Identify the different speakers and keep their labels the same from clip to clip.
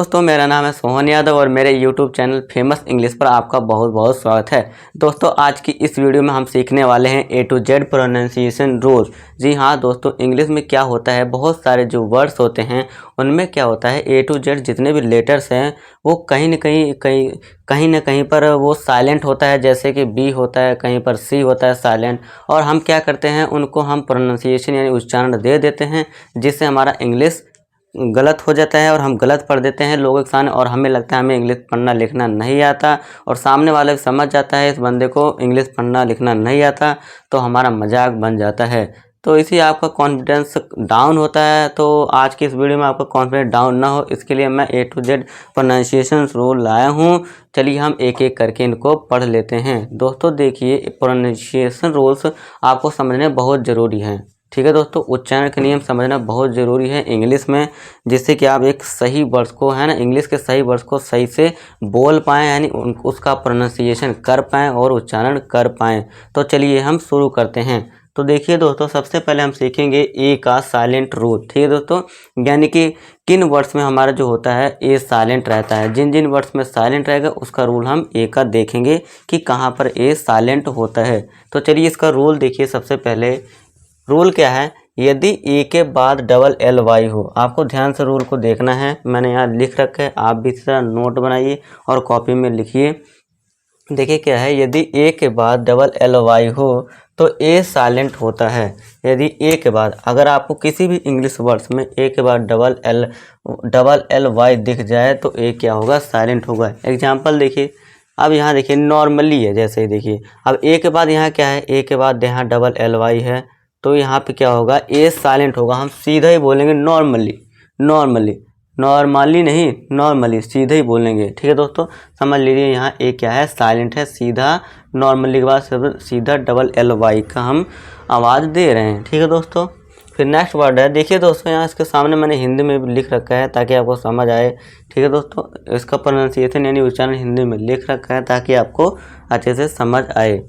Speaker 1: दोस्तों, मेरा नाम है सोहन यादव और मेरे YouTube चैनल फेमस इंग्लिश पर आपका बहुत बहुत स्वागत है। दोस्तों, आज की इस वीडियो में हम सीखने वाले हैं A to Z pronunciation rules. जी हाँ दोस्तों, इंग्लिश में क्या होता है, बहुत सारे जो वर्ड्स होते हैं उनमें क्या होता है A to Z जितने भी लेटर्स हैं वो कहीं न कहीं पर वो साइलेंट होता है। जैसे कि B होता है, कहीं पर C होता है साइलेंट, और हम क्या करते हैं उनको हम प्रोनाउंसिएशन यानी उच्चारण दे देते हैं, जिससे हमारा इंग्लिश गलत हो जाता है और हम गलत पढ़ देते हैं लोगों के सामने, और हमें लगता है हमें इंग्लिश पढ़ना लिखना नहीं आता, और सामने वाले को समझ जाता है इस बंदे को इंग्लिश पढ़ना लिखना नहीं आता, तो हमारा मजाक बन जाता है। तो इसी आपका कॉन्फिडेंस डाउन होता है। तो आज की इस वीडियो में आपका कॉन्फिडेंस डाउन ना हो, इसके लिए मैं A to Z pronunciation rule लाया हूँ। चलिए हम एक एक करके इनको पढ़ लेते हैं। दोस्तों देखिए, प्रोनाउंसिएशन रूल्स आपको समझने बहुत ज़रूरी हैं। ठीक है दोस्तों, उच्चारण के नियम समझना बहुत ज़रूरी है इंग्लिश में, जिससे कि आप एक सही वर्ड्स को है ना, इंग्लिश के सही वर्ड्स को सही से बोल पाएँ, यानी उसका प्रोनाउंसिएशन कर पाएँ और उच्चारण कर पाएँ। तो चलिए हम शुरू करते हैं। तो देखिए दोस्तों, सबसे पहले हम सीखेंगे ए का साइलेंट रूल। ठीक है दोस्तों, यानी कि किन वर्ड्स में हमारा जो होता है ए साइलेंट रहता है। जिन जिन वर्ड्स में साइलेंट रहेगा उसका रूल हम ए का देखेंगे कि कहाँ पर ए साइलेंट होता है। तो चलिए इसका रूल देखिए। सबसे पहले रूल क्या है, यदि ए के बाद डबल एल वाई हो। आपको ध्यान से रूल को देखना है, मैंने यहाँ लिख रखा है, आप भी इस तरह नोट बनाइए और कॉपी में लिखिए। देखिए क्या है, यदि ए के बाद डबल एल वाई हो तो ए साइलेंट होता है। यदि ए के बाद, अगर आपको किसी भी इंग्लिश वर्ड्स में ए के बाद डबल एल वाई दिख जाए तो ए क्या होगा, साइलेंट होगा। एग्जाम्पल देखिए, अब यहाँ देखिए नॉर्मली है, जैसे ही देखिए अब ए के बाद यहाँ क्या है, ए के बाद यहाँ डबल एल वाई है, तो यहाँ पे क्या होगा, ए साइलेंट होगा। हम सीधा ही बोलेंगे नॉर्मली नहीं, नॉर्मली सीधे ही बोलेंगे। ठीक है दोस्तों, समझ लीजिए यहाँ ए क्या है, साइलेंट है। सीधा नॉर्मली के बाद सीधा डबल एल वाई का हम आवाज़ दे रहे हैं। ठीक है दोस्तों, फिर नेक्स्ट वर्ड है। देखिए दोस्तों, यहाँ इसके सामने मैंने हिंदी में भी लिख रखा है ताकि आपको समझ आए। ठीक है दोस्तों, इसका प्रोनाउंसिएशन यानी उच्चारण हिंदी में लिख रखा है ताकि आपको अच्छे से समझ आए।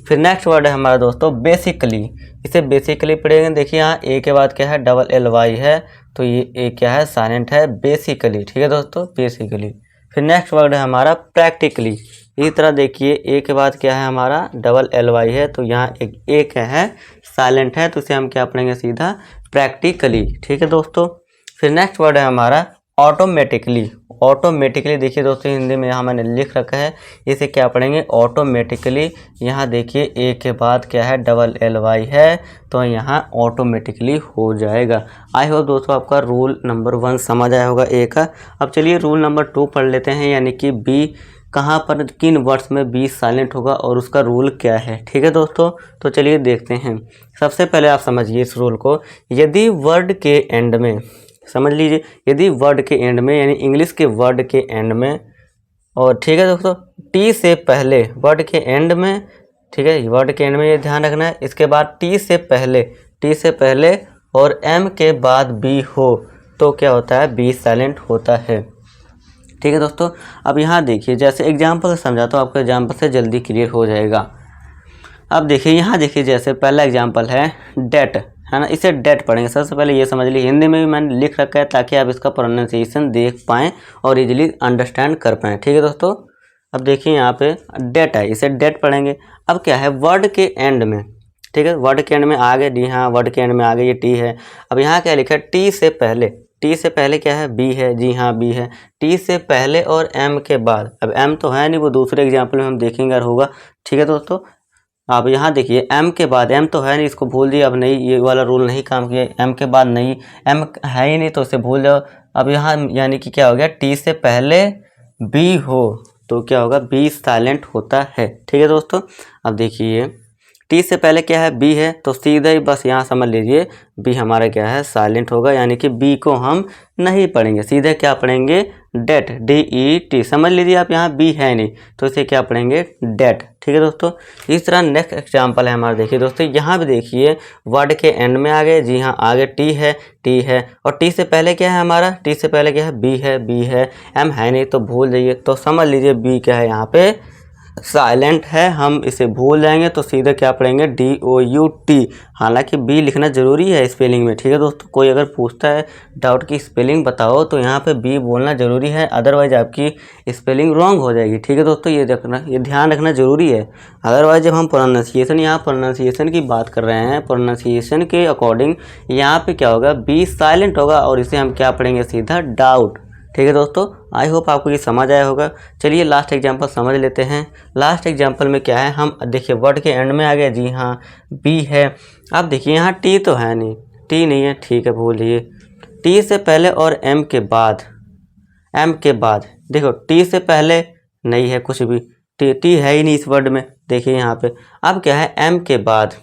Speaker 1: फिर नेक्स्ट वर्ड है हमारा दोस्तों बेसिकली। इसे बेसिकली पढ़ेंगे। देखिए यहाँ ए के बाद क्या है, डबल एल वाई है, तो ये ए क्या है, साइलेंट है, बेसिकली। ठीक है दोस्तों, बेसिकली। फिर नेक्स्ट वर्ड है हमारा प्रैक्टिकली। इसी तरह देखिए ए के बाद क्या है हमारा, डबल एल वाई है, तो यहाँ एक ए क्या है, साइलेंट है, तो इसे हम क्या पढ़ेंगे, सीधा प्रैक्टिकली। ठीक है दोस्तों, फिर नेक्स्ट वर्ड है हमारा ऑटोमेटिकली। ऑटोमेटिकली देखिए दोस्तों, हिंदी में यहाँ मैंने लिख रखा है, इसे क्या पढ़ेंगे, ऑटोमेटिकली। यहाँ देखिए ए के बाद क्या है, डबल एल वाई है, तो यहाँ ऑटोमेटिकली हो जाएगा। आई होप दोस्तों आपका रूल नंबर 1 समझ आया होगा ए का। अब चलिए रूल नंबर 2 पढ़ लेते हैं, यानी कि बी कहाँ पर, किन वर्ड्स में बी साइलेंट होगा और उसका रूल क्या है। ठीक है दोस्तों, तो चलिए देखते हैं। सबसे पहले आप समझिए इस रूल को। यदि वर्ड के एंड में, समझ लीजिए, यदि वर्ड के एंड में यानी इंग्लिश के वर्ड के एंड में, और ठीक है दोस्तों, टी से पहले, वर्ड के एंड में, ठीक है, वर्ड के एंड में ये ध्यान रखना है। इसके बाद टी से पहले और एम के बाद बी हो तो क्या होता है, बी साइलेंट होता है। ठीक है दोस्तों, अब यहाँ देखिए, जैसे एग्जाम्पल समझाता हूँ आपको, एग्जाम्पल से जल्दी क्लियर हो जाएगा। अब देखिए यहाँ देखिए, जैसे पहला एग्जाम्पल है डेट, है ना, इसे डेट पढ़ेंगे। सबसे पहले ये समझ लीजिए, हिंदी में भी मैंने लिख रखा है ताकि आप इसका प्रोनाउंसिएशन देख पाएँ और इजीली अंडरस्टैंड कर पाएँ। ठीक है दोस्तों, अब देखिए यहाँ पे डेट है, इसे डेट पढ़ेंगे। अब क्या है, वर्ड के एंड में, ठीक है, वर्ड के एंड में आगे डी, हाँ वर्ड के एंड में आगे ये टी है। अब यहाँ क्या लिखा है, टी से पहले क्या है, बी है। जी हाँ, बी है। टी से पहले और एम के बाद, अब एम तो है नहीं, वो दूसरे एग्जाम्पल में हम देखेंगे अगर होगा। ठीक है दोस्तों, अब यहाँ देखिए एम के बाद, एम तो है नहीं, इसको भूल दिए। अब नहीं, ये वाला रूल नहीं काम किया, एम के बाद नहीं, एम है ही नहीं तो इसे भूल जाओ। अब यहाँ यानी कि क्या हो गया, टी से पहले बी हो तो क्या होगा, बी साइलेंट होता है। ठीक है दोस्तों, अब देखिए टी से पहले क्या है, बी है, तो सीधा ही बस यहाँ समझ लीजिए बी हमारा क्या है, साइलेंट होगा, यानी कि बी को हम नहीं पढ़ेंगे, सीधे क्या पढ़ेंगे, डेट, DET। समझ लीजिए आप, यहाँ बी है नहीं तो इसे क्या पढ़ेंगे, डेट। ठीक है दोस्तों, इस तरह नेक्स्ट एग्जाम्पल है हमारा। देखिए दोस्तों, यहाँ भी देखिए वर्ड के एंड में आगे, जी हाँ आगे टी है, और टी से पहले क्या है हमारा, टी से पहले क्या है, बी है, एम है नहीं तो भूल जाइए। तो समझ लीजिए बी क्या है यहाँ पे, साइलेंट है, हम इसे भूल जाएंगे तो सीधे क्या पढ़ेंगे DOUT। हालांकि बी लिखना ज़रूरी है स्पेलिंग में, ठीक है दोस्तों। कोई अगर पूछता है डाउट की स्पेलिंग बताओ तो यहाँ पे बी बोलना ज़रूरी है, अदरवाइज आपकी स्पेलिंग रॉन्ग हो जाएगी, ठीक है दोस्तों। ये ध्यान रखना ज़रूरी है। अदरवाइज जब हम प्रोनाउंसिएशन, यहाँ प्रोनाउंसिएशन की बात कर रहे हैं, प्रोनाउंसिएशन के अकॉर्डिंग यहाँ पे क्या होगा, बी साइलेंट होगा और इसे हम क्या पढ़ेंगे सीधा डाउट, ठीक है दोस्तों। आई होप आपको ये समझ आया होगा। चलिए लास्ट एग्जांपल समझ लेते हैं। लास्ट एग्जांपल में क्या है, हम देखिए वर्ड के एंड में आ गए, जी हाँ बी है। अब देखिए यहाँ टी तो है नहीं, टी नहीं है, ठीक है भूल जाइए। टी से पहले और एम के बाद, एम के बाद देखो टी से पहले नहीं है कुछ भी, टी है ही नहीं इस वर्ड में, देखिए यहाँ पे। अब क्या है एम के बाद,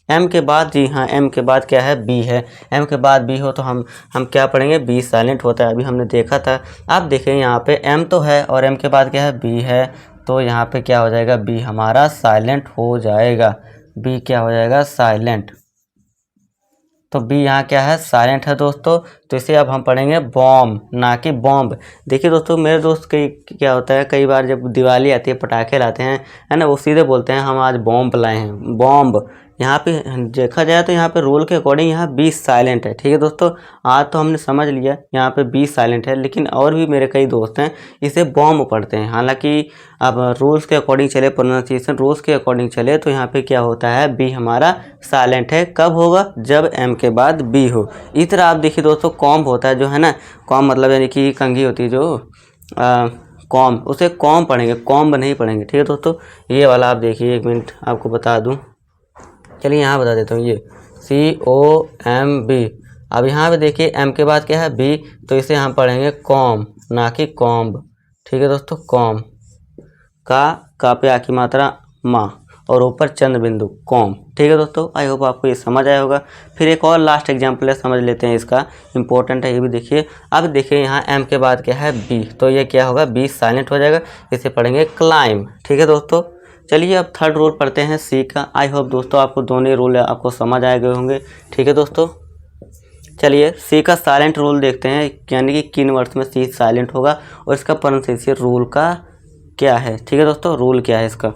Speaker 1: एम के बाद, जी हाँ एम के बाद क्या है बी है। एम के बाद बी हो तो हम क्या पढ़ेंगे, बी साइलेंट होता है, अभी हमने देखा था। अब देखें यहाँ पे एम तो है और एम के बाद क्या है बी है, तो यहाँ पे क्या हो जाएगा, बी हमारा साइलेंट हो जाएगा। बी क्या हो जाएगा, साइलेंट। तो बी यहाँ क्या है, साइलेंट है दोस्तों। तो इसे अब हम पढ़ेंगे बॉम्ब, ना कि बॉम्ब। देखिए दोस्तों, मेरे दोस्त कई क्या होता है, कई बार जब दिवाली आती है पटाखे लाते हैं, है ना, वो सीधे बोलते हैं हम आज बॉम्ब लाए हैं, बॉम्ब। यहाँ पे देखा जाए तो यहाँ पे रूल के अकॉर्डिंग यहाँ बी साइलेंट है, ठीक है दोस्तों। आज तो हमने समझ लिया यहाँ पे बी साइलेंट है, लेकिन और भी मेरे कई दोस्त हैं इसे बॉम्ब पढ़ते हैं। हालांकि अब रूल्स के अकॉर्डिंग चले, प्रोनाउंसिएशन रूल्स के अकॉर्डिंग चले तो यहाँ पे क्या होता है, बी हमारा साइलेंट है। कब होगा, जब एम के बाद बी हो। इस तरह आप देखिए दोस्तों, कॉम्ब होता है जो है ना, कॉम्ब मतलब यानी कि कंघी होती है जो कॉम्ब, उसे कॉम्ब पढ़ेंगे, कॉम्ब नहीं पढ़ेंगे, ठीक है दोस्तों। ये वाला आप देखिए, एक मिनट आपको बता दूँ, चलिए यहाँ बता देता हूँ, ये COMB। अब यहाँ पे देखिए एम के बाद क्या है बी, तो इसे हम पढ़ेंगे कॉम, ना कि कॉम्ब, ठीक है दोस्तों। कॉम, का पे आ की मात्रा माँ और ऊपर चंद्र बिंदु, कॉम, ठीक है दोस्तों। आई होप आपको ये समझ आया होगा। फिर एक और लास्ट एग्जाम्पल है, समझ लेते हैं, इसका इंपॉर्टेंट है ये भी देखिए। अब देखिए यहाँ एम के बाद क्या है बी, तो ये क्या होगा, बी साइलेंट हो जाएगा, इसे पढ़ेंगे क्लाइम, ठीक है दोस्तों। चलिए अब थर्ड रूल पढ़ते हैं सी का। आई होप दोस्तों आपको दोनों रूल आपको समझ आ गए होंगे, ठीक है दोस्तों। चलिए सी का साइलेंट रूल देखते हैं, यानी कि किन वर्ड्स में सी साइलेंट होगा और इसका प्रोनाउंसिएशन रूल का क्या है, ठीक है दोस्तों, रूल क्या है इसका।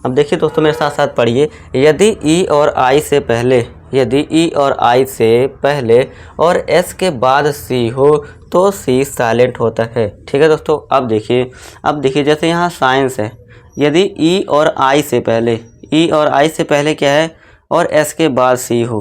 Speaker 1: अब देखिए दोस्तों मेरे साथ साथ पढ़िए, यदि ई और आई से पहले, यदि ई और आई से पहले और एस के बाद सी हो तो सी साइलेंट होता है, ठीक है दोस्तों। अब देखिए जैसे यहाँ साइंस है, यदि ई और आई से पहले, ई और आई से पहले क्या है और एस के बाद सी हो।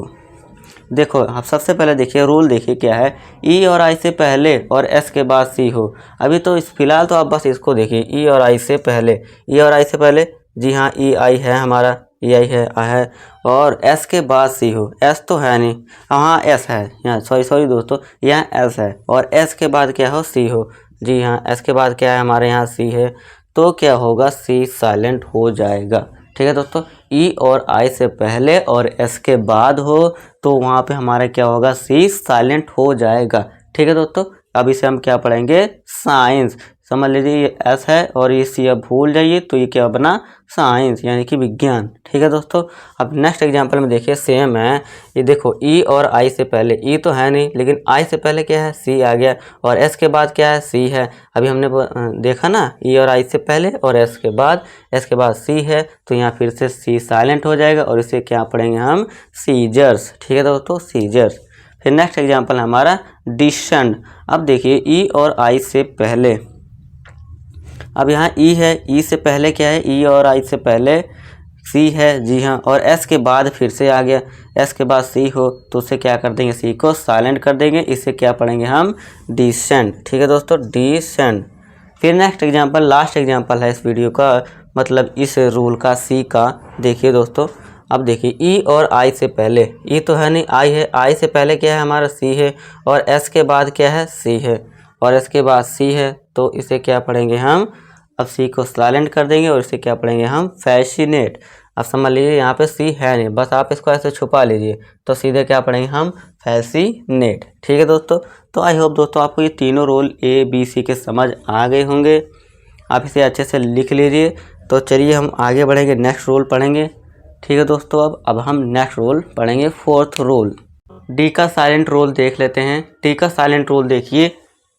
Speaker 1: देखो आप सबसे पहले देखिए रूल, देखिए क्या है, ई और आई से पहले और एस के बाद सी हो। अभी तो इस फिलहाल तो आप बस इसको देखिए, ई और आई से पहले, ई और आई से पहले, जी हाँ ई आई है हमारा, ई आई है और एस के बाद सी हो। एस तो है नहीं, हाँ एस है यहाँ, सॉरी दोस्तों, यहाँ एस है और एस के बाद क्या हो, सी हो। जी हाँ एस के बाद क्या है हमारे यहाँ सी है, तो क्या होगा, सी साइलेंट हो जाएगा, ठीक है दोस्तों। ई और आई से पहले और एस के बाद हो तो वहाँ पे हमारा क्या होगा, सी साइलेंट हो जाएगा, ठीक है दोस्तों। अब इसे हम क्या पढ़ेंगे, साइंस। समझ लीजिए ये एस है और ये सी अब भूल जाइए, तो ये क्या बना, साइंस, यानी कि विज्ञान, ठीक है दोस्तों। अब नेक्स्ट एग्जांपल में देखिए सेम है, ये देखो ई और आई से पहले, ई तो है नहीं लेकिन आई से पहले क्या है, सी आ गया और एस के बाद क्या है, सी है। अभी हमने देखा ना, ई और आई से पहले और एस के बाद सी है, तो यहाँ फिर से सी साइलेंट हो जाएगा और इसे क्या पढ़ेंगे हम, सीजर्स, ठीक है दोस्तों, सीजर्स। फिर नेक्स्ट एग्जाम्पल हमारा डिशन। अब देखिए ई और आई से पहले, अब यहाँ ई है, ई से पहले क्या है, ई और आई से पहले सी है, जी हाँ, और एस के बाद फिर से आ गया, एस के बाद सी हो तो उसे क्या कर देंगे, सी को साइलेंट कर देंगे, इसे क्या पढ़ेंगे हम, डिसेंट, ठीक है दोस्तों, डिसेंट। फिर नेक्स्ट एग्जांपल, लास्ट एग्जांपल है इस वीडियो का, मतलब इस रूल का, सी का। देखिए दोस्तों, अब देखिए ई और आई से पहले, ई तो है नहीं, आई है, आई से पहले क्या है हमारा, सी है और एस के बाद क्या है, सी है और एस के बाद सी है, तो इसे क्या पढ़ेंगे हम, अब सी को साइलेंट कर देंगे और इसे क्या पढ़ेंगे हम, फैसिनेट। अब समझ लीजिए यहाँ पे सी है नहीं, बस आप इसको ऐसे छुपा लीजिए तो सीधे क्या पढ़ेंगे हम, फैसिनेट, ठीक है दोस्तों। तो आई होप दोस्तों आपको ये तीनों रोल ए बी सी के समझ आ गए होंगे, आप इसे अच्छे से लिख लीजिए। तो चलिए हम आगे बढ़ेंगे, नेक्स्ट रोल पढ़ेंगे, ठीक है दोस्तों। अब हम नेक्स्ट रोल पढ़ेंगे, फोर्थ रोल, डी का साइलेंट रोल देख लेते हैं। डी का साइलेंट रोल देखिए,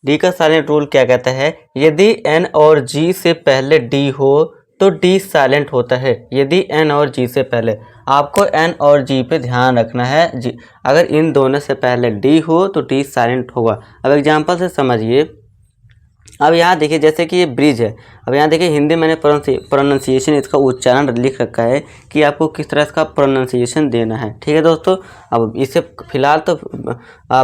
Speaker 1: डी का साइलेंट रूल क्या कहता है, यदि एन और जी से पहले डी हो तो डी साइलेंट होता है यदि एन और जी से पहले। आपको एन और जी पे ध्यान रखना है। जी अगर इन दोनों से पहले डी हो तो डी साइलेंट होगा। अब एग्जांपल से समझिए। अब यहाँ देखिए जैसे कि ये ब्रिज है। अब यहाँ देखिए हिंदी मैंने प्रोनाउंसिएशन इसका उच्चारण लिख रखा है कि आपको किस तरह इसका प्रोनाउंसिएशन देना है। ठीक है दोस्तों। अब इसे फिलहाल तो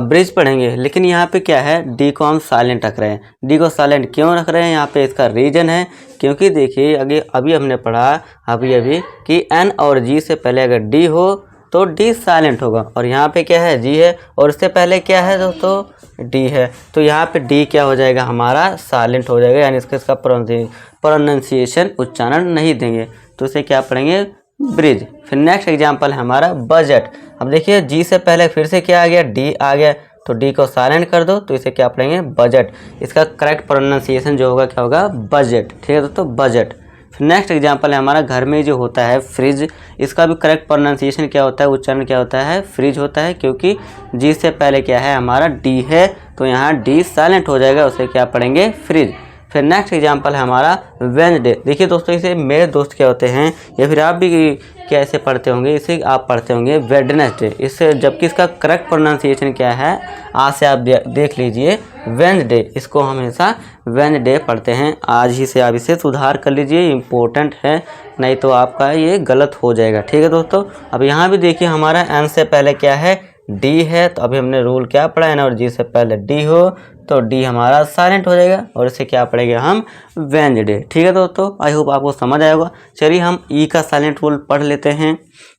Speaker 1: ब्रिज पढ़ेंगे, लेकिन यहाँ पे क्या है, डी को हम साइलेंट रख रहे हैं। डी को साइलेंट क्यों रख रहे हैं, यहाँ पे इसका रीजन है क्योंकि देखिए अभी हमने पढ़ा अभी कि एन और जी से पहले अगर डी हो तो डी साइलेंट होगा। और यहाँ पे क्या है, जी है और उससे पहले क्या है दोस्तों, डी है। तो यहाँ पे डी क्या हो जाएगा, हमारा साइलेंट हो जाएगा, यानी इसका प्रोनाउंसिएशन उच्चारण नहीं देंगे। तो इसे क्या पढ़ेंगे, ब्रिज। फिर नेक्स्ट एग्जांपल है हमारा बजट। अब देखिए जी से पहले फिर से क्या आ गया, डी आ गया, तो डी को साइलेंट कर दो तो इसे क्या पढ़ेंगे, बजट। इसका करेक्ट प्रोनाउंसिएशन जो होगा क्या होगा, बजट। ठीक है दोस्तों, बजट। फिर नेक्स्ट एग्जांपल है हमारा घर में जो होता है फ्रिज। इसका भी करेक्ट प्रोनाउंसिएशन क्या होता है, उच्चारण क्या होता है, फ्रिज होता है, क्योंकि जी से पहले क्या है हमारा डी है, तो यहाँ डी साइलेंट हो जाएगा, उसे क्या पढ़ेंगे, फ्रिज। फिर नेक्स्ट एग्जांपल है हमारा वेडनेसडे। देखिए दोस्तों, इसे मेरे दोस्त क्या होते हैं या फिर आप भी कैसे पढ़ते होंगे, इसे आप पढ़ते होंगे वेडनेसडे। इससे जबकि इसका करेक्ट प्रोनाउंसिएशन क्या है, आज से आप देख लीजिए, वेडनेसडे। इसको हमेशा वेडनेसडे पढ़ते हैं। आज ही से आप इसे सुधार कर लीजिए, इम्पोर्टेंट है, नहीं तो आपका ये गलत हो जाएगा। ठीक है दोस्तों। अब यहाँ भी देखिए हमारा एन से पहले क्या है, डी है, तो अभी हमने रूल क्या पढ़ा है ना, और जी से पहले डी हो तो डी हमारा साइलेंट हो जाएगा और इसे क्या पढ़ेंगे हम, वेडनेसडे। ठीक है दोस्तों, आई होप आपको समझ आया होगा। चलिए हम ई का साइलेंट रूल पढ़ लेते हैं।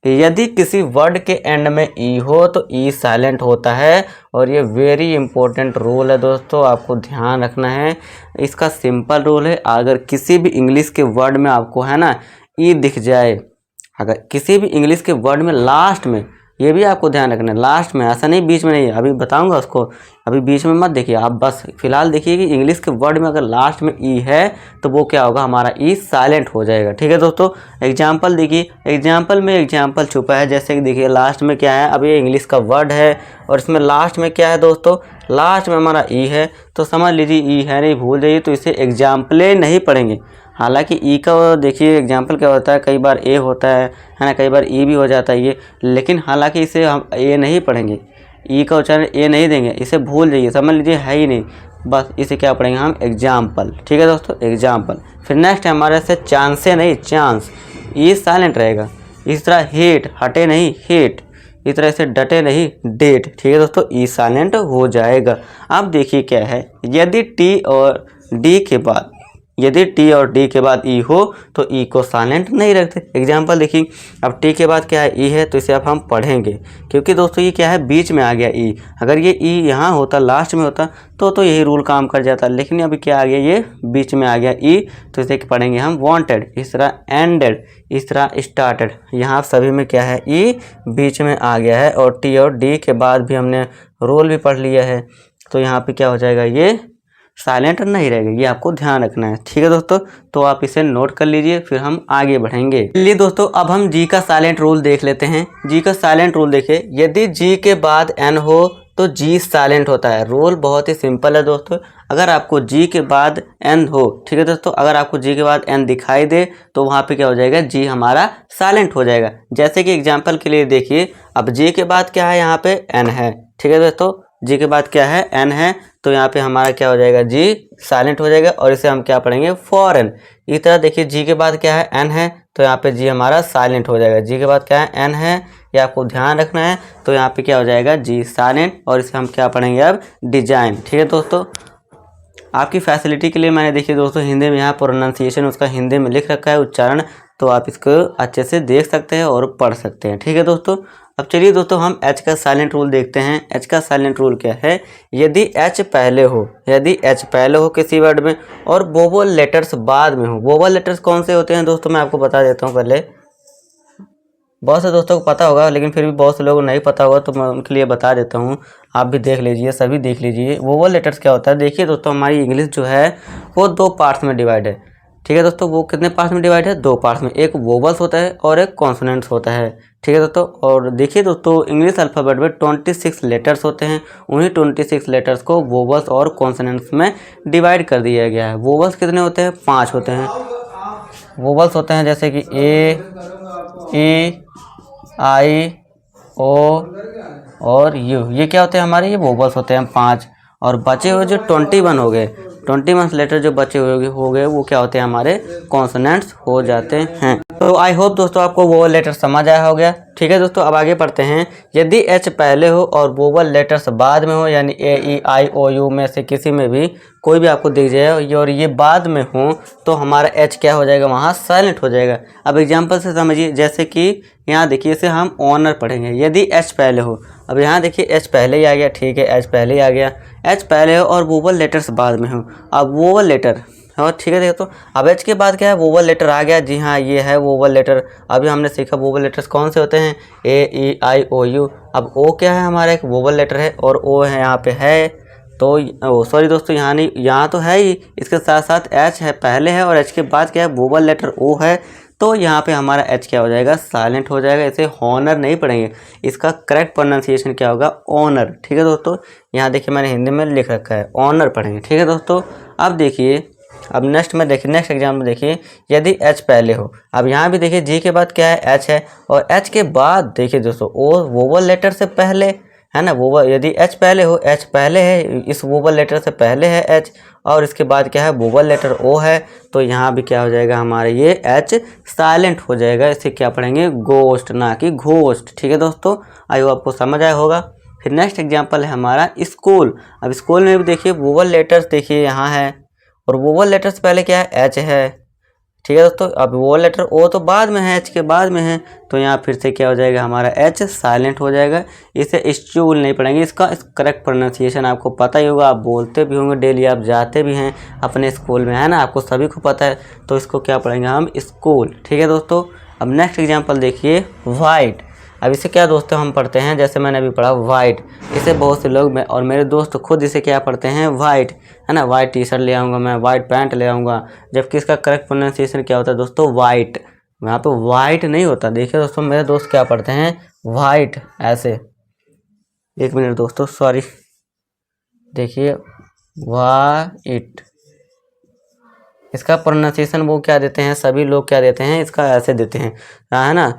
Speaker 1: यदि किसी वर्ड के एंड में ई हो तो ई साइलेंट होता है, और ये वेरी इंपॉर्टेंट रूल है दोस्तों, आपको ध्यान रखना है। इसका सिंपल रूल है, अगर किसी भी इंग्लिश के वर्ड में आपको है ना ई दिख जाए, अगर किसी भी इंग्लिश के वर्ड में लास्ट में, ये भी आपको ध्यान रखना है, लास्ट में, ऐसा नहीं बीच में नहीं है, अभी बताऊंगा उसको, अभी बीच में मत देखिए आप, बस फिलहाल देखिए कि इंग्लिश के वर्ड में अगर लास्ट में ई है तो वो क्या होगा, हमारा ई साइलेंट हो जाएगा। ठीक है दोस्तों। एग्जाम्पल देखिए, एग्जाम्पल में एग्जाम्पल छुपा है, जैसे कि देखिए लास्ट में क्या है, अब ये इंग्लिश का वर्ड है और इसमें लास्ट में क्या है दोस्तों, लास्ट में हमारा ई है, तो समझ लीजिए ई है, नहीं भूल जाइए, तो इसे एग्जाम्पले नहीं पढ़ेंगे। हालांकि ई का देखिए एग्जाम्पल क्या होता है, कई बार ए होता है ना, कई बार ई भी हो जाता है ये, लेकिन हालांकि इसे हम ए नहीं पढ़ेंगे, ई का उच्चारण ए नहीं देंगे, इसे भूल जाइए, समझ लीजिए है ही नहीं, बस इसे क्या पढ़ेंगे हम, एग्जाम्पल। ठीक है दोस्तों, एग्जाम्पल। फिर नेक्स्ट है हमारे से चांसे नहीं, चांस, ई साइलेंट रहेगा। इस तरह हेट, हटे नहीं, हेट। इस तरह से डटे नहीं, डेट। ठीक है दोस्तों, ई साइलेंट हो जाएगा। अब देखिए क्या है, यदि टी और डी के बाद, यदि टी और डी के बाद ई हो तो ई को साइलेंट नहीं रखते। एग्जाम्पल देखिए, अब टी के बाद क्या है, ई है, तो इसे अब हम पढ़ेंगे, क्योंकि दोस्तों ये क्या है, बीच में आ गया ई। अगर ये ई यहाँ होता, लास्ट में होता, तो यही रूल काम कर जाता, लेकिन अभी क्या आ गया, ये बीच में आ गया ई, तो इसे पढ़ेंगे हम वांटेड। इस तरह एंडेड, इस तरह स्टार्टेड, यहाँ सभी में क्या है, ई बीच में आ गया है, और टी और डी के बाद भी हमने रूल भी पढ़ लिया है, तो यहाँ पे क्या हो जाएगा, ये साइलेंट नहीं रहेगा, ये आपको ध्यान रखना है। ठीक है दोस्तों, तो आप इसे नोट कर लीजिए, फिर हम आगे बढ़ेंगे। चलिए दोस्तों, अब हम जी का साइलेंट रूल देख लेते हैं। जी का साइलेंट रूल देखिए, यदि जी के बाद एन हो तो जी साइलेंट होता है। रूल बहुत ही सिंपल है दोस्तों, अगर आपको जी के बाद एन हो, ठीक है दोस्तों, अगर आपको जी के बाद एन दिखाई दे तो वहाँ पे क्या हो जाएगा, जी हमारा साइलेंट हो जाएगा। जैसे कि एग्जाम्पल के लिए देखिए, अब जी के बाद क्या है, यहाँ पे एन है। ठीक है दोस्तों, जी के बाद क्या है, एन है, तो यहाँ पे हमारा क्या हो जाएगा, जी साइलेंट हो जाएगा, और इसे हम क्या पढ़ेंगे, फॉरेन। इस तरह देखिए, जी के बाद क्या है, एन है, तो यहाँ पे जी हमारा साइलेंट हो जाएगा। जी के बाद क्या है, एन है, ये आपको ध्यान रखना है, तो यहाँ पे क्या हो जाएगा, जी साइलेंट, और इसे हम क्या पढ़ेंगे अब, डिजाइन। ठीक है दोस्तों, आपकी फैसिलिटी के लिए मैंने देखिए दोस्तों हिंदी में यहाँ प्रोनाउंसिएशन उसका हिंदी में लिख रखा है, उच्चारण, तो आप इसको अच्छे से देख सकते हैं और पढ़ सकते हैं। ठीक है दोस्तों। अब चलिए दोस्तों, हम एच का साइलेंट रूल देखते हैं। एच का साइलेंट रूल क्या है, यदि एच पहले हो, यदि एच पहले हो किसी वर्ड में और वोवल लेटर्स बाद में हो। वोवल लेटर्स कौन से होते हैं दोस्तों, मैं आपको बता देता हूँ पहले। बहुत से दोस्तों को पता होगा, लेकिन फिर भी बहुत से लोगों को नहीं पता होगा, तो मैं उनके लिए बता देता हूँ, आप भी देख लीजिए, सभी देख लीजिए। वोवल लेटर्स क्या होता है, देखिए दोस्तों, हमारी इंग्लिश जो है वो दो पार्ट्स में डिवाइड है। ठीक है दोस्तों, वो कितने पार्ट्स में डिवाइड है, दो पार्ट्स में, एक वोवल्स होता है और एक कॉन्सोनेंट्स होता है। ठीक है दोस्तों, और देखिए दोस्तों, इंग्लिश अल्फ़ाबेट में 26 लेटर्स होते हैं, उन्हीं 26 लेटर्स को वोवल्स और कॉन्सोनेंट्स में डिवाइड कर दिया गया है। वोवल्स कितने होते हैं, 5 होते हैं। वोवल्स होते हैं जैसे कि ए, ई, आई, ओ और यू, ये क्या होते हैं हमारे, ये वोवल्स होते हैं 5। और बचे हुए जो 21 हो गए, 21 लेटर जो बचे हुए हो गए वो क्या होते हैं हमारे कॉन्सोनेंट्स हो जाते हैं। तो आई होप दोस्तों आपको वोवल लेटर समझ आया हो गया। ठीक है दोस्तों, अब आगे पढ़ते हैं। यदि एच पहले हो और वोवल लेटर्स बाद में हो, यानी ए, ई, आई, ओ, यू में से किसी में भी कोई भी आपको दिख जाए और ये बाद में हो, तो हमारा एच क्या हो जाएगा, वहाँ साइलेंट हो जाएगा। अब एग्जाम्पल से समझिए, जैसे कि यहाँ देखिए इसे हम ऑनर पढ़ेंगे। यदि एच पहले हो, अब यहाँ देखिए एच पहले ही आ गया, ठीक है, एच पहले ही आ गया, एच पहले हो और वोवल लेटर्स बाद में हो। अब वोवल लेटर और ठीक है, देखो तो अब एच के बाद क्या है, वोवल लेटर आ गया। जी हाँ, ये है वोवल लेटर। अभी हमने सीखा वोवल लेटर्स कौन से होते हैं, ए, ई, आई, ओ, यू। अब ओ क्या है हमारा, एक वोवल लेटर है और ओ है यहाँ पे है, तो सॉरी दोस्तों, यहाँ नहीं, यहाँ तो है ही, इसके साथ साथ एच है पहले है और एच के बाद क्या है, वोवल लेटर ओ है। तो यहाँ पे हमारा एच क्या हो जाएगा, साइलेंट हो जाएगा। इसे हॉनर नहीं पढ़ेंगे, इसका करेक्ट प्रोनाउंसिएशन क्या होगा, ऑनर। ठीक है दोस्तों, यहाँ देखिए मैंने हिंदी में लिख रखा है, ऑनर पढ़ेंगे। ठीक है दोस्तों, अब देखिए, अब नेक्स्ट में देखिए, नेक्स्ट एग्जाम में देखिए, यदि एच पहले हो, अब यहाँ भी देखिए जी के बाद क्या है, एच है, और एच के बाद देखिए दोस्तों ओ वोवल लेटर से पहले है ना, वोवल, यदि एच पहले हो, एच पहले है, इस वोवल लेटर से पहले है एच, और इसके बाद क्या है, वोवल लेटर ओ है, तो यहाँ भी क्या हो जाएगा हमारे, ये एच साइलेंट हो जाएगा। इसे क्या पढ़ेंगे, गोस्ट, ना कि घोस्ट। ठीक है दोस्तों, आई होप आपको समझ आया होगा। फिर नेक्स्ट एग्जाम्पल है हमारा स्कूल। अब स्कूल में भी देखिए वोवल लेटर्स देखिए यहाँ है, और वोवल लेटर्स पहले क्या है, एच है। ठीक है दोस्तों, अब वोवल लेटर ओ तो बाद में है, एच के बाद में है, तो यहाँ फिर से क्या हो जाएगा हमारा, एच साइलेंट हो जाएगा। इसे स्टूल नहीं पढ़ेंगे, इसका करेक्ट प्रोनाउंसिएशन आपको पता ही होगा, आप बोलते भी होंगे डेली, आप जाते भी हैं अपने स्कूल में, है ना, आपको सभी को पता है। तो इसको क्या पढ़ेंगे हम, स्कूल। ठीक है दोस्तों, अब नेक्स्ट एग्जाम्पल देखिए, वाइट। अब इसे क्या दोस्तों हम पढ़ते हैं, जैसे मैंने अभी पढ़ा वाइट, इसे बहुत से लोग मैं और मेरे दोस्त खुद इसे क्या पढ़ते हैं, वाइट, है ना, वाइट टी शर्ट ले आऊँगा मैं, वाइट पैंट ले आऊँगा, जबकि इसका करेक्ट प्रोनाउंसिएशन क्या होता है दोस्तों, वाइट। यहाँ पे वाइट नहीं होता। देखिए दोस्तों, मेरे दोस्त क्या पढ़ते हैं, वाइट, ऐसे, एक मिनट दोस्तों, सॉरी, देखिए वाइट, इसका प्रोनाउंसिएशन वो क्या देते हैं, सभी लोग क्या देते हैं, इसका ऐसे देते हैं, है ना,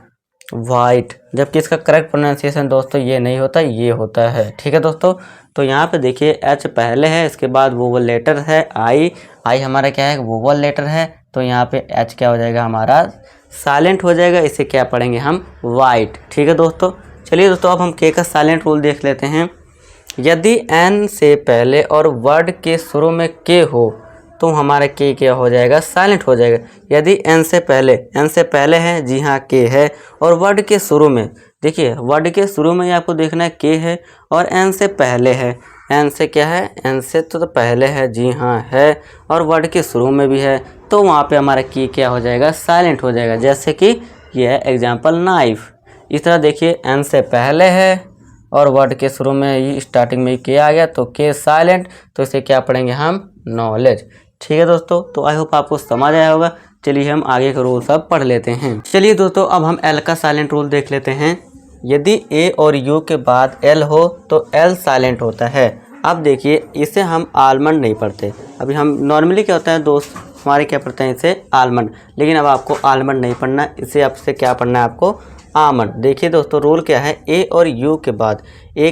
Speaker 1: वाइट, जबकि इसका करेक्ट प्रोनाउंसिएशन दोस्तों ये नहीं होता, ये होता है। ठीक है दोस्तों, तो यहाँ पे देखिए एच पहले है, इसके बाद वोवल लेटर है आई, आई हमारा क्या है, वोवल लेटर है, तो यहाँ पे एच क्या हो जाएगा हमारा, साइलेंट हो जाएगा। इसे क्या पढ़ेंगे हम, वाइट। ठीक है दोस्तों, चलिए दोस्तों, अब हम के का साइलेंट रूल देख लेते हैं। यदि एन से पहले और वर्ड के शुरू में के हो, तो हमारा के क्या हो जाएगा, साइलेंट हो जाएगा। यदि एन से पहले है, जी हाँ के है, और वर्ड के शुरू में, देखिए वर्ड के शुरू में आपको देखना है के है, और एन से पहले है, एन से क्या है, एन से तो पहले है, जी हाँ है, और वर्ड के शुरू में भी है, तो वहाँ पे हमारा की क्या हो जाएगा, साइलेंट हो जाएगा। जैसे कि ये है एग्जाम्पल नाइफ। इस तरह देखिए एन से पहले है और वर्ड के शुरू में ही स्टार्टिंग में के आ गया, तो के साइलेंट, तो इसे क्या पढ़ेंगे हम, नॉलेज। ठीक है दोस्तों, तो आई होप आपको समझ आया होगा। चलिए हम आगे के रूल सब पढ़ लेते हैं। चलिए दोस्तों, अब हम एल का साइलेंट रूल देख लेते हैं। यदि ए और यू के बाद एल हो, तो एल साइलेंट होता है। अब देखिए, इसे हम आलमंड नहीं पढ़ते। अभी हम नॉर्मली क्या होता है दोस्त, हमारे क्या पढ़ते हैं इसे, आलमंड, लेकिन अब आपको आलमंड नहीं पढ़ना, इसे आपसे क्या पढ़ना है, आपको आमंड। देखिए दोस्तों, रूल क्या है, ए और यू के बाद, ए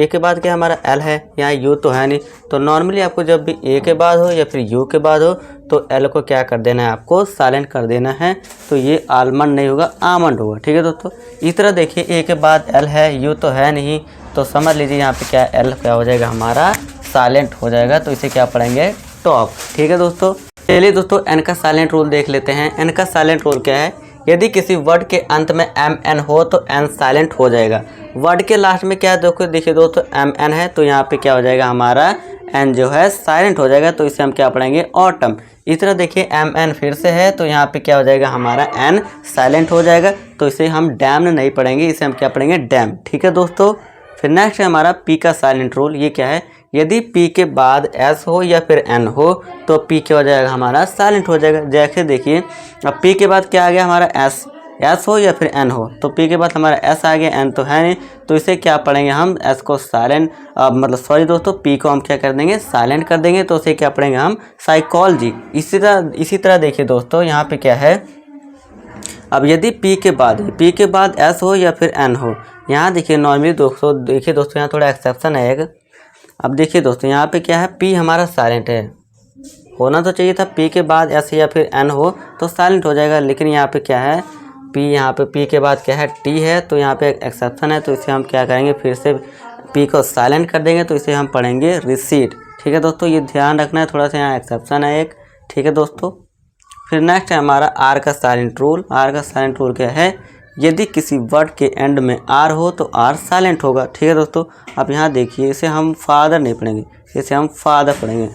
Speaker 1: के बाद क्या हमारा एल है, यहाँ यू तो है नहीं, तो नॉर्मली आपको जब भी ए के बाद हो या फिर यू के बाद हो, तो एल को क्या कर देना है, आपको साइलेंट कर देना है। तो ये आलमंड नहीं होगा, आमंड होगा। ठीक है दोस्तों, इस तरह देखिए ए के बाद एल है, यू तो है नहीं, तो समझ लीजिए यहाँ पे क्या एल क्या हो जाएगा, हमारा साइलेंट हो जाएगा। तो इसे क्या पढ़ेंगे, टॉप। ठीक है दोस्तों, चलिए दोस्तों एन का साइलेंट रूल देख लेते हैं। एन का साइलेंट रूल क्या है, यदि किसी वर्ड के अंत में एम एन हो, तो एन साइलेंट हो जाएगा। वर्ड के लास्ट में क्या है, देखिए दोस्तों एम एन है, तो यहाँ पे क्या हो जाएगा, हमारा एन जो है साइलेंट हो जाएगा। तो इसे हम क्या पढ़ेंगे, ऑटम। इस तरह देखिए एम एन फिर से है, तो यहाँ पे क्या हो जाएगा, हमारा एन साइलेंट हो जाएगा। तो इसे हम डैम नहीं पढ़ेंगे, इसे हम क्या पढ़ेंगे, डैम। ठीक है दोस्तों, फिर नेक्स्ट है हमारा पी का साइलेंट रूल। ये क्या है, यदि पी के बाद एस हो या फिर एन हो, तो पी क्या हो जाएगा, हमारा साइलेंट हो जाएगा। जैसे देखिए, अब पी के बाद क्या आ गया, हमारा एस, एस हो या फिर एन हो। तो पी के बाद हमारा एस आ गया, एन तो है नहीं, तो इसे क्या पढ़ेंगे हम, एस को साइलेंट मतलब सॉरी दोस्तों, पी को हम क्या कर देंगे, साइलेंट कर देंगे, तो उसे क्या पढ़ेंगे हम, साइकोलॉजी। इसी तरह देखिए दोस्तों यहाँ पे क्या है, अब यदि पी के बाद एस हो या फिर एन हो, यहाँ देखिए नॉर्मली देखिए दोस्तों यहाँ थोड़ा एक्सेप्शन है एक। अब देखिए दोस्तों यहाँ पे क्या है, पी हमारा साइलेंट है, होना तो चाहिए था पी के बाद एस या फिर एन हो तो साइलेंट हो जाएगा, लेकिन यहाँ पे क्या है, यहाँ पे पी के बाद क्या है, टी है, तो यहाँ पे एक एक्सेप्शन है, तो इसे हम क्या करेंगे, फिर से पी को साइलेंट कर देंगे, तो इसे हम पढ़ेंगे रिसीट। ठीक है दोस्तों, ये ध्यान रखना है, थोड़ा सा यहाँ एक्सेप्शन है एक। ठीक है दोस्तों, फिर नेक्स्ट है हमारा आर का साइलेंट रूल। आर का साइलेंट रूल क्या है, यदि किसी वर्ड के एंड में आर हो तो आर साइलेंट होगा। ठीक है दोस्तों, अब यहाँ देखिए, इसे हम फादर नहीं पढ़ेंगे, इसे हम फादर पढ़ेंगे,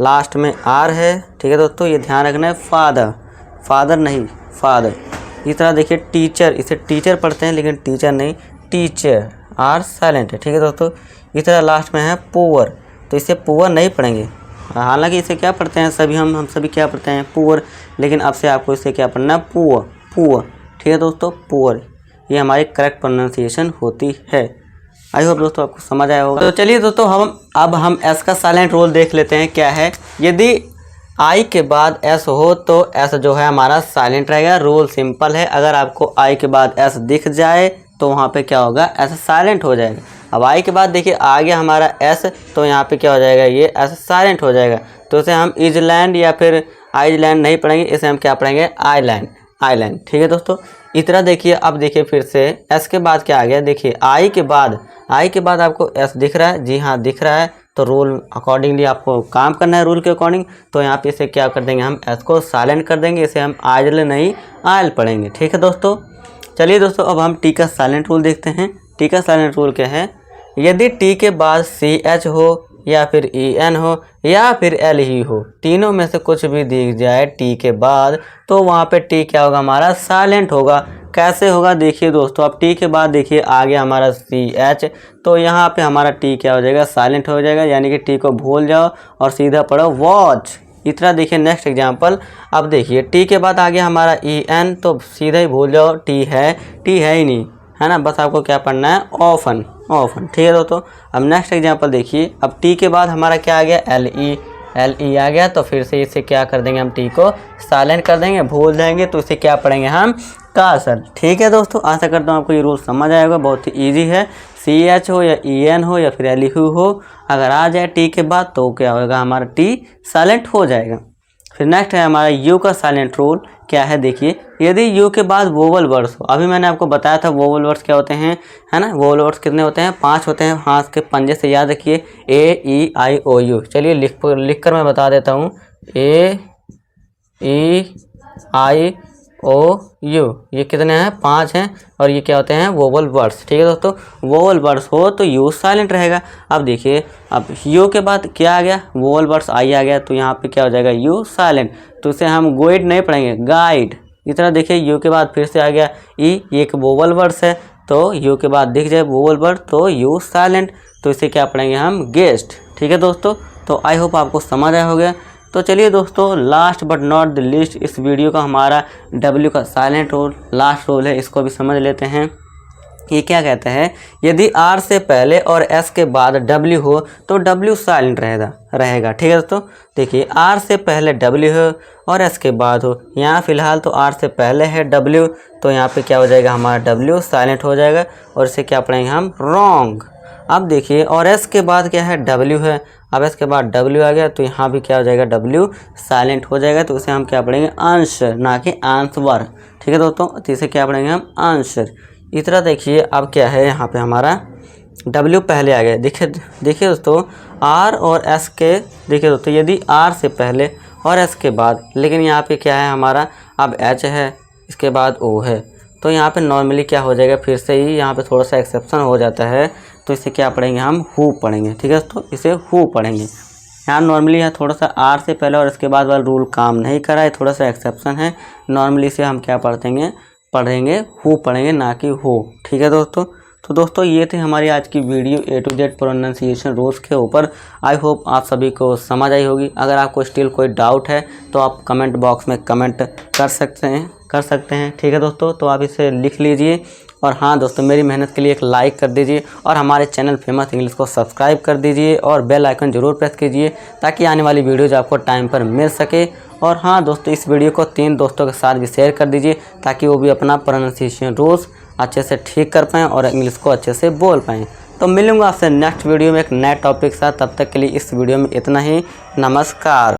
Speaker 1: लास्ट में आर है। ठीक है दोस्तों, ये ध्यान रखना है, फादर नहीं, फादर। इस तरह देखिए टीचर, इसे टीचर पढ़ते हैं लेकिन टीचर नहीं, टीचर, आर साइलेंट है। ठीक है दोस्तों, इस तरह लास्ट में है पुअर, तो इसे पुअर नहीं पढ़ेंगे, हालांकि इसे क्या पढ़ते हैं सभी, हम सभी क्या पढ़ते हैं, पुअर, लेकिन अब से आपको इसे क्या पढ़ना है, पुअर। ठीक है दोस्तों, पुअर, ये हमारी करेक्ट प्रोनाउंसिएशन होती है। आई होप दोस्तों आपको समझ आया होगा। तो चलिए दोस्तों, हम एस का साइलेंट रोल देख लेते हैं क्या है। यदि आई के बाद एस हो तो एस जो है हमारा साइलेंट रहेगा। रूल सिंपल है, अगर आपको आई के बाद एस दिख जाए तो वहाँ पे क्या होगा, एस साइलेंट हो जाएगा। अब आई के बाद देखिए आ गया हमारा एस, तो यहाँ पे क्या हो जाएगा, ये एस साइलेंट हो जाएगा, तो इसे हम इजलैंड या फिर आइलैंड नहीं पढ़ेंगे, इसे हम क्या पढ़ेंगे, आइलैंड। ठीक है दोस्तों, इतना देखिए। अब देखिए फिर से एस के बाद क्या आ गया, देखिए आई के बाद आपको एस दिख रहा है, जी हाँ दिख रहा है, तो रूल अकॉर्डिंगली आपको काम करना है, रूल के अकॉर्डिंग। तो यहाँ पे इसे क्या कर देंगे, हम एस को साइलेंट कर देंगे, इसे हम आइल नहीं आयल पढ़ेंगे। ठीक है दोस्तों, चलिए दोस्तों, अब हम टी का साइलेंट रूल देखते हैं। टी का साइलेंट रूल क्या है, यदि टी के बाद सी एच हो या फिर ई एन हो या फिर एल ही हो, तीनों में से कुछ भी दिख जाए टी के बाद, तो वहाँ पे टी क्या होगा, हमारा साइलेंट होगा। कैसे होगा देखिए दोस्तों, अब टी के बाद देखिए आ गया हमारा सी एच, तो यहाँ पे हमारा टी क्या हो जाएगा, साइलेंट हो जाएगा, यानी कि टी को भूल जाओ और सीधा पढ़ो वॉच। इतना देखिए नेक्स्ट एग्जांपल। अब देखिए टी के बाद आ गया हमारा ई एन, तो सीधा ही भूल जाओ, टी है ही नहीं, है ना, बस आपको क्या पढ़ना है, ऑफन। ठीक है दोस्तों, अब नेक्स्ट एग्जांपल देखिए। अब टी के बाद हमारा क्या आ गया, एल ई आ गया, तो फिर से इसे क्या कर देंगे, हम टी को साइलेंट कर देंगे, भूल जाएंगे, तो इसे क्या पढ़ेंगे हम, कासल। ठीक है दोस्तों, आशा करता हूँ आपको ये रूल समझ आएगा, बहुत ही ईजी है। सी एच हो या ई एन हो या फिर एल ई हो, अगर आ जाए टी के बाद तो क्या होगा, हमारा टी साइलेंट हो जाएगा। फिर नेक्स्ट है हमारा यू का साइलेंट रूल। क्या है देखिए, यदि यू के बाद वोवल वर्ड्स हो, अभी मैंने आपको बताया था वोवल वर्ड्स क्या होते हैं, है ना, वोवल वर्ड्स कितने होते हैं, 5 होते हैं, हाथ के पंजे से याद रखिए, ए ई आई ओ यू। चलिए लिख कर मैं बता देता हूँ, ए ई आई ओ यू, ये कितने हैं, 5 हैं, और ये क्या होते हैं, वोवल वर्ड्स। ठीक है दोस्तों, वोवल वर्ड्स हो तो यू साइलेंट रहेगा। अब देखिए, अब यू के बाद क्या आ गया, वोवल वर्ड्स आई आ गया, तो यहाँ पे क्या हो जाएगा, यू साइलेंट, तो इसे हम गाइड नहीं पढ़ेंगे, गाइड। इस तरह देखिए यू के बाद फिर से आ गया ई, ये एक वोवल वर्ड्स है, तो यू के बाद दिख जाए वोवल वर्ड तो यू साइलेंट, तो इसे क्या पढ़ेंगे हम, गेस्ट। ठीक है दोस्तों, तो आई होप आपको समझ आया हो गया। तो चलिए दोस्तों, last but not the least, इस वीडियो का हमारा डब्ल्यू का साइलेंट रोल लास्ट रोल है, इसको भी समझ लेते हैं। ये क्या कहता है, यदि आर से पहले और एस के बाद डब्ल्यू हो तो डब्ल्यू साइलेंट रहेगा। ठीक है दोस्तों, देखिए आर से पहले डब्ल्यू हो और एस के बाद हो, यहाँ फिलहाल तो आर से पहले है डब्ल्यू, तो यहाँ पे क्या हो जाएगा, हमारा डब्ल्यू साइलेंट हो जाएगा, और इसे क्या पढ़ेंगे हम, रॉन्ग। अब देखिए, और एस के बाद क्या है, डब्ल्यू है, अब एस के बाद डब्ल्यू आ गया, तो यहाँ भी क्या हो जाएगा, डब्ल्यू साइलेंट हो जाएगा, तो इसे हम क्या पढ़ेंगे, आंसर, ना कि आंसवर। ठीक है दोस्तों, तो इसे क्या पढ़ेंगे हम, आंसर। इस तरह देखिए, अब क्या है, यहाँ पे हमारा डब्ल्यू पहले आ गया। देखिए दोस्तों, आर और एस के, देखिए दोस्तों, यदि आर से पहले और एस के बाद, लेकिन यहाँ पे क्या है हमारा, अब एच है, इसके बाद ओ है, तो यहाँ पे नॉर्मली क्या हो जाएगा, फिर से ही यहाँ पे थोड़ा सा एक्सेप्शन हो जाता है, तो इसे क्या पढ़ेंगे हम, हु पढ़ेंगे। ठीक है दोस्तों, इसे हु पढ़ेंगे। यहाँ नॉर्मली यहाँ थोड़ा सा आर से पहले और इसके बाद वाला रूल काम नहीं कर रहा है, थोड़ा सा एक्सेप्शन है, नॉर्मली इसे हम क्या पढ़ेंगे हु पढ़ेंगे, ना कि हो। ठीक है दोस्तों, तो दोस्तों ये थे हमारी आज की video A to Z pronunciation rules के ऊपर। आई होप आप सभी को समझ आई होगी। अगर आपको स्टिल कोई डाउट है तो आप कमेंट बॉक्स में कमेंट कर सकते हैं। ठीक है दोस्तों, तो आप इसे लिख लीजिए। और हाँ दोस्तों, मेरी मेहनत के लिए एक लाइक कर दीजिए और हमारे चैनल फेमस इंग्लिश को सब्सक्राइब कर दीजिए और बेल आइकन ज़रूर प्रेस कीजिए ताकि आने वाली वीडियोज़ आपको टाइम पर मिल सके। और हाँ दोस्तों, इस वीडियो को 3 दोस्तों के साथ भी शेयर कर दीजिए ताकि वो भी अपना प्रोनाउंसिएशन रूल्स अच्छे से ठीक कर पाएँ और इंग्लिश को अच्छे से बोल पाएँ। तो मिलूंगा आपसे नेक्स्ट वीडियो में एक नए टॉपिक के साथ। तब तक के लिए इस वीडियो में इतना ही। नमस्कार।